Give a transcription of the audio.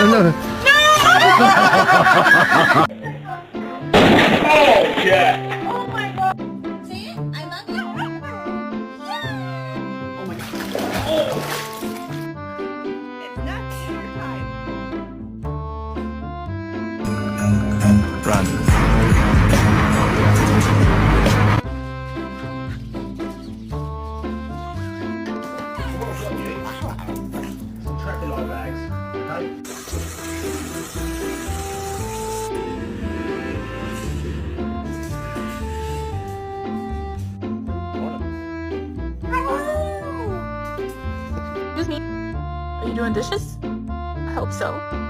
No, no. Oh, yeah. Oh my god. See? I love you. Oh my god. Oh. It's not dinner time. Run. Traffic light bags. Okay. Excuse me. Are you doing dishes? I hope so.